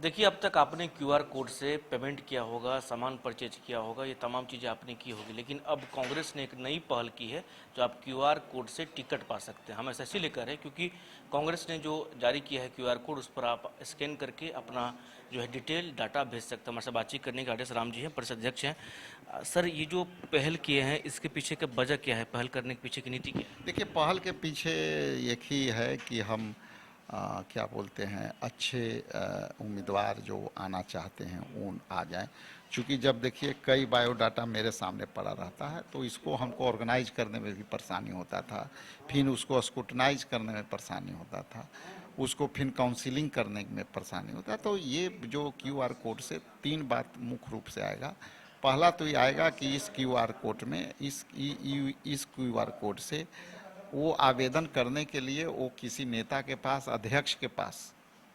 देखिए, अब तक आपने क्यूआर कोड से पेमेंट किया होगा, सामान परचेज किया होगा, ये तमाम चीज़ें आपने की होगी, लेकिन अब कांग्रेस ने एक नई पहल की है जो आप क्यूआर कोड से टिकट पा सकते हैं। हम ऐसा इसीलिए कर रहे हैं क्योंकि कांग्रेस ने जो जारी किया है क्यूआर कोड, उस पर आप स्कैन करके अपना जो है डिटेल डाटा भेज सकते हैं। हमारे साथ बातचीत करने के आदेश राम जी हैं, परिषद अध्यक्ष हैं। सर, ये जो पहल किए हैं, इसके पीछे का वजह क्या है? पहल करने के पीछे की नीति क्या है? देखिए, पहल के पीछे एक ही है कि हम क्या बोलते हैं, अच्छे उम्मीदवार जो आना चाहते हैं वो आ जाएं। क्योंकि जब देखिए कई बायोडाटा मेरे सामने पड़ा रहता है तो इसको हमको ऑर्गेनाइज करने में भी परेशानी होता था, फिर उसको स्क्रूटनाइज करने में परेशानी होता था, उसको फिर काउंसिलिंग करने में परेशानी होता है। तो ये जो क्यूआर कोड से तीन बात मुख्य रूप से आएगा। पहला तो ये आएगा कि इस क्यूआर कोड में इस क्यूआर कोड से वो आवेदन करने के लिए वो किसी नेता के पास, अध्यक्ष के पास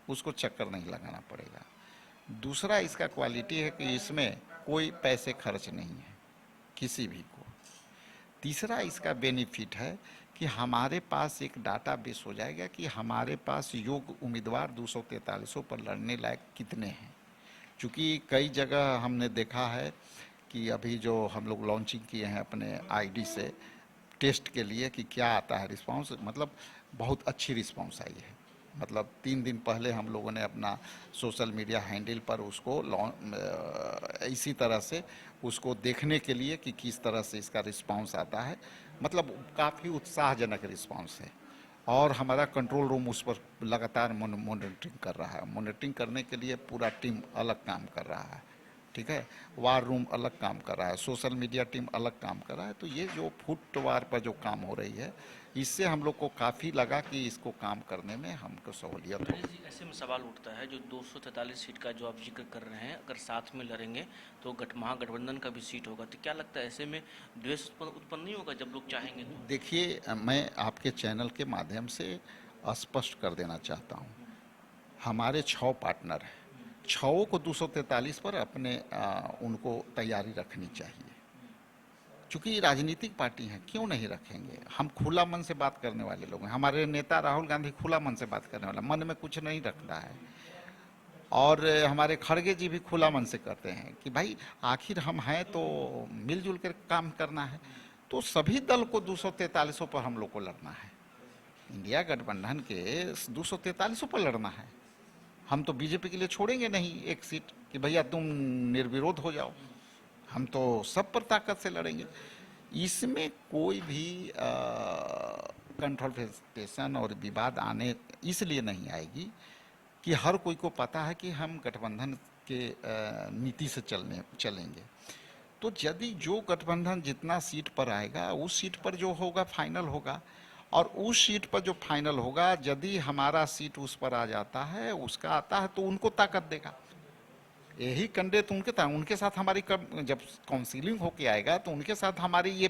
उसको चक्कर नहीं लगाना पड़ेगा। दूसरा इसका क्वालिटी है कि इसमें कोई पैसे खर्च नहीं है किसी भी को। तीसरा इसका बेनिफिट है कि हमारे पास एक डाटा बेस हो जाएगा कि हमारे पास योग्य उम्मीदवार 243 पर लड़ने लायक कितने हैं। क्योंकि कई जगह हमने देखा है कि अभी जो हम लोग लॉन्चिंग किए हैं अपने आईडी से टेस्ट के लिए कि क्या आता है रिस्पांस, मतलब बहुत अच्छी रिस्पांस आई है। मतलब 3 दिन पहले हम लोगों ने अपना सोशल मीडिया हैंडल पर उसको इसी तरह से उसको देखने के लिए कि किस तरह से इसका रिस्पांस आता है, मतलब काफ़ी उत्साहजनक रिस्पांस है। और हमारा कंट्रोल रूम उस पर लगातार मॉनिटरिंग कर रहा है। मॉनिटरिंग करने के लिए पूरा टीम अलग काम कर रहा है, ठीक है। वार रूम अलग काम कर रहा है, सोशल मीडिया टीम अलग काम कर रहा है। तो ये जो फुटवार पर जो काम हो रही है, इससे हम लोग को काफ़ी लगा कि इसको काम करने में हमको सहूलियत रमेश होगी। जी, ऐसे में सवाल उठता है जो 243 सीट का जो आप जिक्र कर रहे हैं, अगर साथ में लड़ेंगे तो महागठबंधन का भी सीट होगा, तो क्या लगता है ऐसे में द्वेष उत्पन्न नहीं होगा जब लोग चाहेंगे तो? देखिए, मैं आपके चैनल के माध्यम से स्पष्ट कर देना चाहता हूँ, हमारे 6 पार्टनर हैं, छओं को 243 पर अपने उनको तैयारी रखनी चाहिए। चूंकि राजनीतिक पार्टी हैं, क्यों नहीं रखेंगे। हम खुला मन से बात करने वाले लोग हैं। हमारे नेता राहुल गांधी खुला मन से बात करने वाला, मन में कुछ नहीं रखता है। और हमारे खड़गे जी भी खुला मन से कहते हैं कि भाई आखिर हम हैं तो मिलजुल कर काम करना है। तो सभी दल को 243 पर हम लोग को लड़ना है। इंडिया गठबंधन के 243 पर लड़ना है। हम तो बीजेपी के लिए छोड़ेंगे नहीं एक सीट कि भैया तुम निर्विरोध हो जाओ। हम तो सब पर ताकत से लड़ेंगे। इसमें कोई भी कंट्रोवर्सेशन और विवाद आने इसलिए नहीं आएगी कि हर कोई को पता है कि हम गठबंधन के नीति से चलेंगे। तो यदि जो गठबंधन जितना सीट पर आएगा उस सीट पर जो होगा फाइनल होगा। और उस सीट पर जो फाइनल होगा, यदि हमारा सीट उस पर आ जाता है, उसका आता है, तो उनको ताकत देगा। यही कंडे तो उनके साथ हमारी जब काउंसिलिंग होके आएगा तो उनके साथ हमारी ये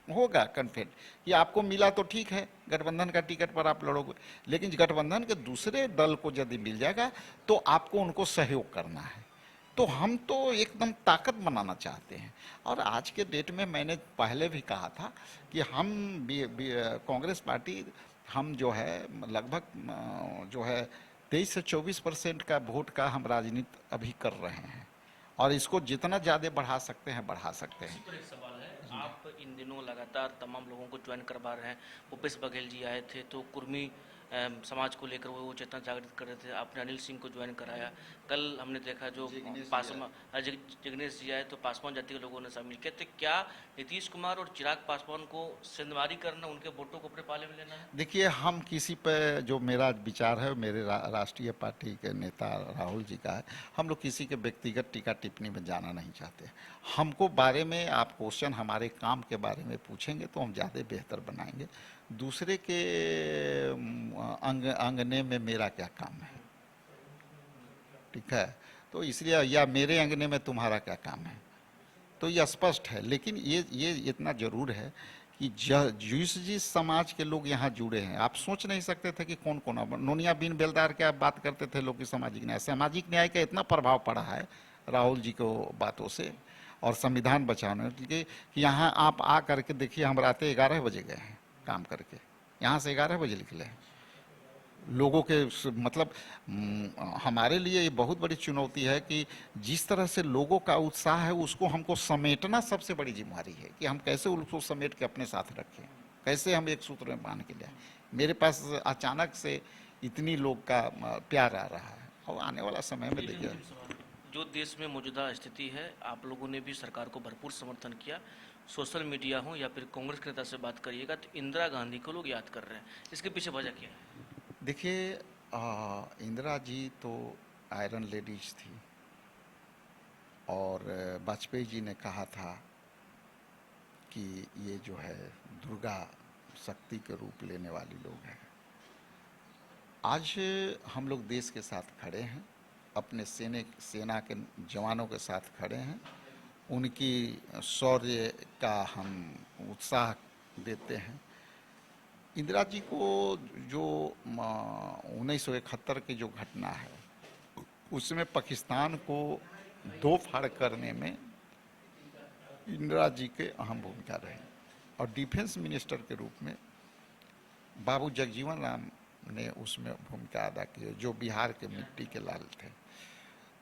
होगा कन्फेड कि आपको मिला तो ठीक है, गठबंधन का टिकट पर आप लड़ोगे। लेकिन गठबंधन के दूसरे दल को यदि मिल जाएगा तो आपको उनको सहयोग करना है। तो हम तो एकदम ताकत बनाना चाहते हैं। और आज के डेट में मैंने पहले भी कहा था कि हम कांग्रेस पार्टी, हम जो है लगभग जो है 23 से 24% का वोट का हम राजनीति अभी कर रहे हैं। और इसको जितना ज़्यादा बढ़ा सकते हैं बढ़ा सकते इसी हैं। पर एक सवाल है, आप इन दिनों लगातार तमाम लोगों को ज्वाइन करवा रहे हैं। भूपेश बघेल जी आए थे तो कुर्मी समाज को लेकर वो चेतना जागृत कर रहे थे, आपने अनिल सिंह को ज्वाइन कराया। कल हमने देखा जो पासवान जिग्नेश जी आए तो पासवान जाति के लोगों ने शामिल किया। तो क्या नीतीश कुमार और चिराग पासवान को सेंधमारी करना, उनके वोटों को अपने पाले में लेना है? देखिए, हम किसी पे जो मेरा विचार है मेरे राष्ट्रीय पार्टी के नेता राहुल जी का है। हम लोग किसी के व्यक्तिगत टीका टिप्पणी में जाना नहीं चाहते। हमको बारे में आप क्वेश्चन हमारे काम के बारे में पूछेंगे तो हम ज़्यादा बेहतर बनाएंगे। दूसरे के अंगने में मेरा क्या काम है, ठीक है। तो इसलिए या मेरे अंगने में तुम्हारा क्या काम है, तो ये स्पष्ट है। लेकिन ये इतना जरूर है कि जिस जिस समाज के लोग यहाँ जुड़े हैं, आप सोच नहीं सकते थे कि कौन कौन। नोनिया बिन बेलदार क्या बात करते थे लोग कि सामाजिक न्याय का इतना प्रभाव पड़ा है राहुल जी को बातों से और संविधान बचाने के कि यहाँ आप आ करके देखिए, हम रात 11 बजे गए हैं काम करके, यहाँ से 11 बजे निकले हैं। लोगों के मतलब हमारे लिए ये बहुत बड़ी चुनौती है कि जिस तरह से लोगों का उत्साह है उसको हमको समेटना सबसे बड़ी जिम्मेदारी है कि हम कैसे उसको समेट के अपने साथ रखें, कैसे हम एक सूत्र में बांध के ले आए। मेरे पास अचानक से इतनी लोग का प्यार आ रहा है और आने वाला समय में देखिए जो देश में मौजूदा स्थिति है, आप लोगों ने भी सरकार को भरपूर समर्थन किया। सोशल मीडिया हो या फिर कांग्रेस के नेता से बात करिएगा तो इंदिरा गांधी को लोग याद कर रहे हैं, इसके पीछे वजह क्या है? देखिए इंदिरा जी तो आयरन लेडीज थी और वाजपेयी जी ने कहा था कि ये जो है दुर्गा शक्ति के रूप लेने वाली लोग हैं। आज हम लोग देश के साथ खड़े हैं, अपने सेना के जवानों के साथ खड़े हैं, उनकी शौर्य का हम उत्साह देते हैं। इंदिरा जी को जो 1971 की जो घटना है उसमें पाकिस्तान को दो फाड़ करने में इंदिरा जी के अहम भूमिका रही और डिफेंस मिनिस्टर के रूप में बाबू जगजीवन राम ने उसमें भूमिका अदा की, जो बिहार के मिट्टी के लाल थे।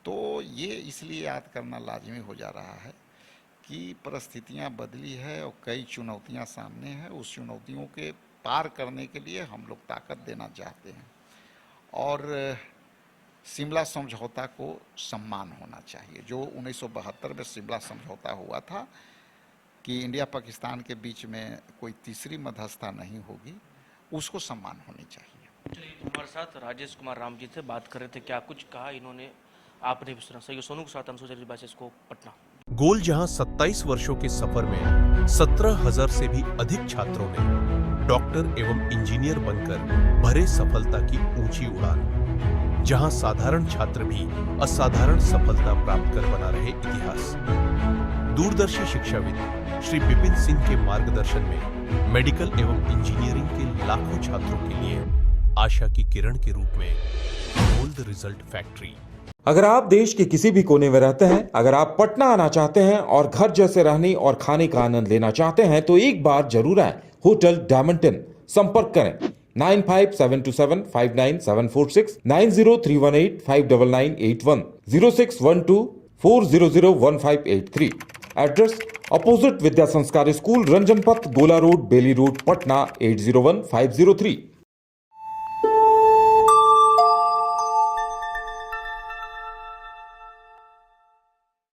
तो ये इसलिए याद करना लाजमी हो जा रहा है कि परिस्थितियां बदली है और कई चुनौतियां सामने हैं। उस चुनौतियों के पार करने के लिए हम लोग ताकत देना चाहते हैं और शिमला समझौता को सम्मान होना चाहिए। जो 1972 में शिमला समझौता हुआ था कि इंडिया पाकिस्तान के बीच में कोई तीसरी मध्यस्थता नहीं होगी, उसको सम्मान होनी चाहिए। चलिए, हमारे साथ राजेश कुमार राम जी थे, बात कर रहे थे, क्या कुछ कहा इन्होंने, आपने भी सुना। सही सोनू के साथ अंशु बासिस को पटना। गोल जहां 27 वर्षों के सफर में 17,000 से भी अधिक छात्रों ने डॉक्टर एवं इंजीनियर बनकर भरे सफलता की ऊंची उड़ान, जहां साधारण छात्र भी असाधारण सफलता प्राप्त कर बना रहे इतिहास। दूरदर्शी शिक्षाविद श्री विपिन सिंह के मार्गदर्शन में मेडिकल एवं इंजीनियरिंग के लाखों छात्रों के लिए आशा की किरण के रूप में गोल्ड रिजल्ट फैक्ट्री। अगर आप देश के किसी भी कोने में रहते हैं, अगर आप पटना आना चाहते हैं और घर जैसे रहने और खाने का आनंद लेना चाहते हैं तो एक बार जरूर आए होटल डायमंटन। संपर्क करें 9572759746, 9031859981, 0612400158 एड्रेस अपोजिट विद्या संस्कार स्कूल, रंजन पथ, गोला रोड, बेली रोड, पटना 801503।